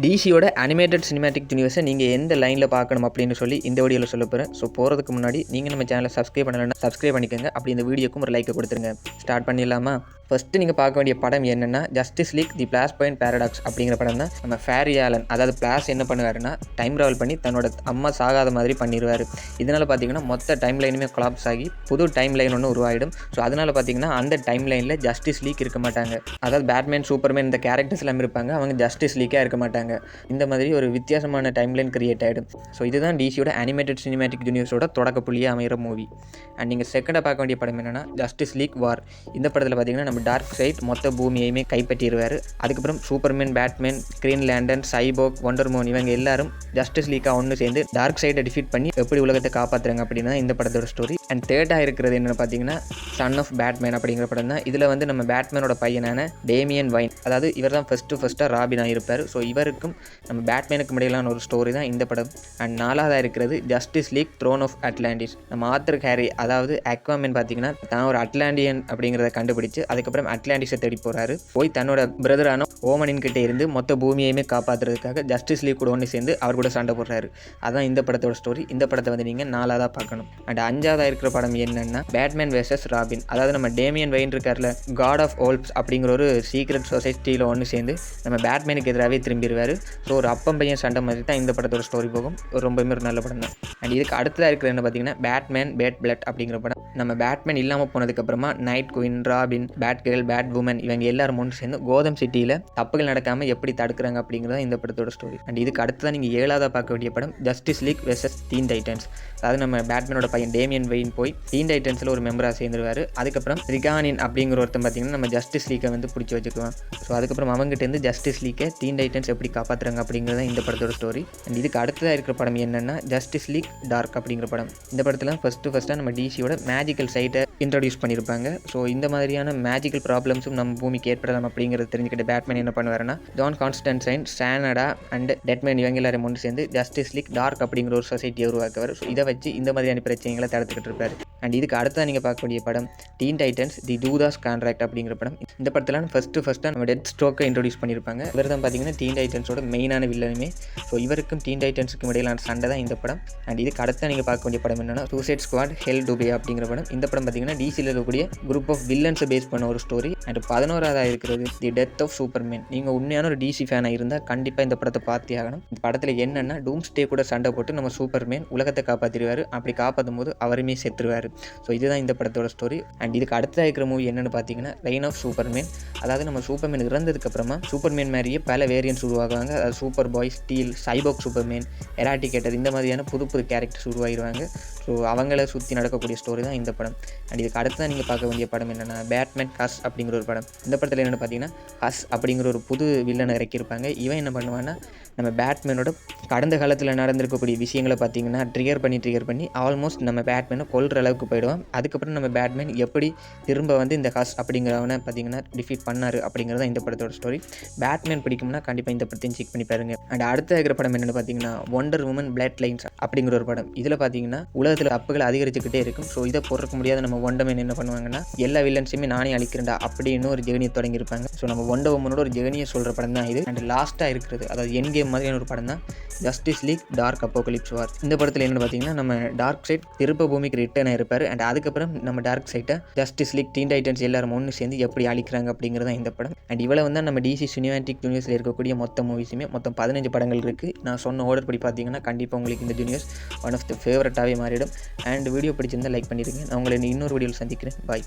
டிசியோட animated cinematic யூனிவர்ஸை நீங்கள் எந்த லைனில் பார்க்கணும் அப்படின்னு சொல்லி இந்த வீடியோவில் சொல்ல போகிறேன். ஸோ போகிறதுக்கு முன்னாடி நீங்கள் நம்ம சேனலை சப்ஸ்கிரைப் பண்ணலைன்னா சப்ஸ்கிரைப் பண்ணிக்கோங்க. அப்படி இந்த வீடியோக்கும் ஒரு லைக்கை கொடுத்துருங்க. ஸ்டார்ட் பண்ணிடலாமா? ஃபஸ்ட்டு நீங்கள் பார்க்க வேண்டிய படம் என்னென்னா ஜஸ்டிஸ் லீக் தி பிளாஷ் பாயிண்ட் பேரடாக்ஸ் அப்படிங்கிற படம் தான். நம்ம ஃபேரி ஆலன், அதாவது பிளாஷ் என்ன பண்ணுவாருன்னா டைம் ட்ராவல் பண்ணி தன்னோட அம்மா சாகாத மாதிரி பண்ணிடுவார். இதனால் பார்த்தீங்கன்னா மொத்த டைம் லைனுமே கொலாப்ஸ் ஆகி புது டைம் லைன் ஒன்று உருவாயிடும். ஸோ அதனால் பார்த்தீங்கன்னா அந்த டைம் லைனில் ஜஸ்டிஸ் லீக் இருக்க மாட்டாங்க. அதாவது பேட்மேன், சூப்பர்மேன் இந்த கேரக்டர்ஸ் எல்லாம் இருப்பாங்க, அவங்க ஜஸ்டிஸ் லீக்காக இருக்க மாட்டாங்க. இந்த மாதிரி ஒரு வித்தியாசமான டைம் லைன் கிரியேட் ஆகிடும். ஸோ இதுதான் டிசியோட அனிமேட்டட் சினிமேட்டிக் யூனிவர்ஸோட தொடக்க புள்ளியாக அமைகிற மூவி. அண்ட் நீங்கள் செகண்டாக பார்க்க வேண்டிய படம் என்னென்னா ஜஸ்டிஸ் லீக் வார். இந்த படத்தில் பார்த்தீங்கன்னா நம்ம டார்க் சைட் மொத்த பூமியையுமே கைப்பற்றிடுவார். அதுக்கப்புறம் Superman, Batman, Green Lantern, Cyborg, Wonder Woman இவங்க எல்லாரும் ஜஸ்டிஸ் லீக்காக ஒன்று சேர்ந்து டார்க் சைடை டிஃபீட் பண்ணி எப்படி உலகத்தை காப்பாற்றுறாங்க அப்படின்னு இந்த படத்தோட ஸ்டோரி. அண்ட் தேர்டாக இருக்கிறது என்னென்னு பார்த்தீங்கன்னா சன் ஆஃப் பேட்மேன் அப்படிங்கிற படம் தான். இதில் வந்து நம்ம பேட்மேனோட பையனான டேமியன் வைன், அதாவது இவர் தான் ஃபஸ்ட்டாக ராபினாக இருப்பார். ஸோ இவருக்கும் நம்ம பேட்மேனுக்கு இடையிலான ஒரு ஸ்டோரி தான் இந்த படம். அண்ட் நாலாவதாக இருக்கிறது Justice League Throne of Atlantis. நம்ம ஆத்தர் ஹேரி, அதாவது அக்வாமேன் பார்த்தீங்கன்னா தான் ஒரு அட்லாண்டியன் அப்படிங்கிறத கண்டுபிடிச்சு அதுக்கப்புறம் அட்லாண்டிஸை தேடி போகிறாரு. போய் தன்னோட பிரதரான ஓமனின் கிட்டே இருந்து மொத்த பூமியையுமே காப்பாற்றுறதுக்காக ஜஸ்டிஸ் லீக் கூட ஒன்று சேர்ந்து அவர் கூட சண்டை போடுறாரு. அதான் இந்த படத்தோட ஸ்டோரி. இந்த படத்தை வந்து நீங்கள் நாலாவதாக பார்க்கணும். அண்ட் அஞ்சாவதாக இருக்கிற படம் என்னென்னா பேட்மேன் வெர்சஸ் ராபின். அதாவது நம்ம டேமியன் வைன் இருக்கார்ல, காட் ஆஃப் ஓல்ப்ஸ் அப்படிங்கிற ஒரு சீக்ரெட் சொசைட்டியில் ஒன்று சேர்ந்து நம்ம பேட்மேனுக்கு எதிராகவே திரும்பிடுவார். ஸோ ஒரு அப்பம் பையன் சண்டை மாதிரி தான் இந்த படத்தோட ஸ்டோரி போகும். ரொம்பவுமே ஒரு நல்ல படம் தான். அண்ட் இதுக்கு அடுத்ததாக இருக்கிற என்ன பார்த்தீங்கன்னா பேட்மேன் பேட் பிளட் அப்படிங்கிற படம். நம்ம பேட்மேன் இல்லாமல் போனதுக்கப்புறமா Nightwing, Robin, Batgirl, Batwoman இவங்க எல்லாரும் ஒன்று சேர்ந்து கோதம் சிட்டியில் தப்புகள் நடக்காமல் எப்படி தடுக்கிறாங்க அப்படிங்கிறத இந்த படத்தோட ஸ்டோரி. அண்ட் இதுக்கு அடுத்ததான் நீங்கள் ஏழாவதாக பார்க்க வேண்டிய படம் Justice League versus Teen Titans. அதாவது நம்ம பேட்மேனோட பையன் டேமியன் வெயின் போய் டீன் டைட்டன்ஸில் ஒரு மெம்பராக சேர்ந்துருவார். அதுக்கப்புறம் ரிகானின் அப்படிங்கிற ஒருத்தன் பார்த்தீங்கன்னா நம்ம ஜஸ்டிஸ் லீக்கை வந்து பிடிச்சி வச்சுக்குவான். ஸோ அதுக்கப்புறம் அவங்ககிட்டேருந்து ஜஸ்டிஸ் லீக்கை டீன் டைட்டன்ஸ் எப்படி காப்பாற்றுறாங்க அப்படிங்கிறது இந்த படத்தோட ஸ்டோரி. அண்ட் இதுக்கு அடுத்ததாக இருக்கிற படம் என்னென்னா ஜஸ்டிஸ் லீக் டார்க் அப்படிங்கிற படம். இந்த படத்தில் ஃபஸ்ட்டாக நம்ம டிசியோட மேஜிக்கல் சைட்டை இன்ட்ரடியூஸ் பண்ணியிருப்பாங்க. ஸோ இந்த மாதிரியான மேஜிக்கல் ப்ராப்ளம்ஸும் நம்ம பூமிக்கு ஏற்படலாம் அப்படிங்கிறது தெரிஞ்சுக்கிட்ட பேட்மேன் என்ன பண்ணுவாருன்னா ஜான் கான்ஸ்டன்டைன், சானடா அண்ட் டெட்மேன் இவங்க எல்லாரும் ஒன்று சேர்ந்து ஜஸ்டிஸ் லீக் டார்க் அப்படிங்கிற ஒரு சொசைட்டியை உருவாக்குவார். ஸோ இதை வச்சு இந்த மாதிரியான பிரச்சனைகளை தடுத்துக்கிட்டு இருப்பார். அண்ட் இதுக்கு அடுத்ததான் நீங்கள் பார்க்கக்கூடிய படம் டீன் டைட்டன்ஸ் தி டூதாஸ் கான்ட்ராக்ட் அப்படிங்கிற படம். இந்த படத்தில் ஃபஸ்ட்டாக நம்ம டெட் ஸ்ட்ரோக்கை இன்ட்ரடியூஸ் பண்ணியிருப்பாங்க. இவர் தான் பார்த்தீங்கன்னா டீன் டைட்டன்ஸோட மெயினான வில்லனுமே. ஸோ இவருக்கும் டீன் டைட்டன்ஸுக்கும் இடையிலான சண்டை தான் இந்த படம். அண்ட் இதுக்கு அடுத்த நீங்கள் பார்க்க வேண்டிய படம் என்னன்னா சூசைட் ஸ்குவாட் ஹெல் டுபே அப்படிங்கிற படம். இந்த படம் பார்த்தீங்கன்னா டிசியில் இருக்கக்கூடிய குரூப் ஆஃப் வில்லன்ஸை பேஸ் பண்ண ஒரு ஸ்டோரி. அண்ட் 11ஆவதாக இருக்கிறது தி டெத் ஆஃப் சூப்பர்மேன். நீங்கள் உண்மையான ஒரு டிசி ஃபேனாக இருந்தால் கண்டிப்பாக இந்த படத்தை பார்த்தே ஆகணும். இந்த படத்தில் என்னென்னா டூம்ஸ்டே கூட சண்டை போட்டு நம்ம சூப்பர்மேன் உலகத்தை காப்பாற்றிடுவார். அப்படி காப்பாற்றும் போது அவருமே செத்துருவார். ஸோ இதுதான் இந்த படத்தோட ஸ்டோரி. அண்ட் இதுக்கு அடுத்ததாக இருக்கிற மூவி என்னென்னு பார்த்தீங்கன்னா ரெயின் ஆஃப் சூப்பர்மேன். அதாவது நம்ம சூப்பர்மேன் இறந்ததுக்கப்புறமா சூப்பர்மேன் மாதிரியே பல வேரியன்ட்ஸ் உருவாகுவாங்க. அதாவது சூப்பர் பாய், ஸ்டீல், சைபோக் சூப்பர்மேன், எராட்டிகேட்டர் இந்த மாதிரியான புது கேரக்டர்ஸ் உருவாகிடுவாங்க. ஸோ அவங்கள சுற்றி நடக்கக்கூடிய ஸ்டோரி தான் இந்த படம். அண்ட் இதுக்கு அடுத்ததான் நீங்கள் பார்க்க வேண்டிய படம் என்னென்னா பேட்மேன் ஹஸ் அப்படிங்கிற ஒரு படம். இந்த படத்தில் என்னென்னு பார்த்தீங்கன்னா ஹஸ் அப்படிங்கிற ஒரு புது வில்லனை இறக்கியிருப்பாங்க. இவன் என்ன பண்ணுவான்னா நம்ம பேட்மேனோட கடந்த காலத்தில் நடந்திருக்கக்கூடிய விஷயங்களை பார்த்தீங்கன்னா ட்ரிகர் பண்ணி ஆல்மோஸ்ட் நம்ம பேட்மேனை கொல்ற அளவுக்கு போயிடுவான். அதுக்கப்புறம் நம்ம பேட்மேன் எப்படி திரும்ப வந்து இந்த ஹஸ் அப்படிங்கிறவனை பார்த்தீங்கன்னா டிஃபீட் பண்ணார் அப்படிங்கிறது தான் இந்த படத்தோட ஸ்டோரி. பேட்மேன் பிடிக்கும்னா கண்டிப்பாக இந்த படத்தையும் செக் பண்ணி பாருங்க. அண்ட் அடுத்த இருக்கிற படம் என்னென்னு பார்த்தீங்கன்னா வண்டர் உமன் பிளட் லைன்ஸ் அப்படிங்கிற ஒரு படம். இதில் பார்த்தீங்கன்னா உலகத்தில் தப்புகள் அதிகரிச்சுக்கிட்டே இருக்கும். ஸோ இதை பொறுக்க முடியாத நம்ம வண்டர்மேன் என்ன பண்ணுவாங்கன்னா எல்லா வில்லன்ஸையுமே நானே அழிக்கிறேன்டா அப்படின்னு ஒரு ஜெர்னியை தொடங்கியிருப்பாங்க. ஸோ நம்ம வண்டர் உமனோட ஒரு ஜெர்னியை சொல்கிற படம் தான் இது. அண்ட் லாஸ்ட்டாக இருக்கிறது அதாவது என் கேம் மாதிரியான ஒரு படம் தான் ஜஸ்டிஸ் லீக் டார்க் அப்போகலிப்ஸ் வார். இந்த படத்தில் என்னென்னு பார்த்தீங்கன்னா நம்ம டார்க் சைட் திருப்ப பூமிக்கு ரிட்டர்ன் ஆயிருப்பார். அண்ட் அதுக்கப்புறம் நம்ம டார்க் சைட்டை ஜஸ்டிஸ் லீக் டீன் டைட்டன்ஸ் எல்லாரும் ஒன்று சேர்ந்து எப்படி அழிக்கிறாங்க அப்படிங்கிறது இந்த படம். அண்ட் இவ்வளவு வந்து நம்ம டிசி சினிமேட்டிக் யூனிவர்ஸில் இருக்கக்கூடிய மொத்த மூவிஸுமே மொத்தம் 15 படங்கள் இருக்குது. நான் சொன்ன ஆர்டர் படி பார்த்தீங்கன்னா கண்டிப்பாக உங்களுக்கு இந்த யூனிவர்ஸ் ஒன் ஆஃப் த ஃபேவரட்டாகவே மாறிடும். அண்ட் வீடியோ பிடிச்சிருந்தால் லைக் பண்ணிடுங்க. நான் உங்களை இன்னொரு வீடியோவில் சந்திக்கிறேன். பாய்.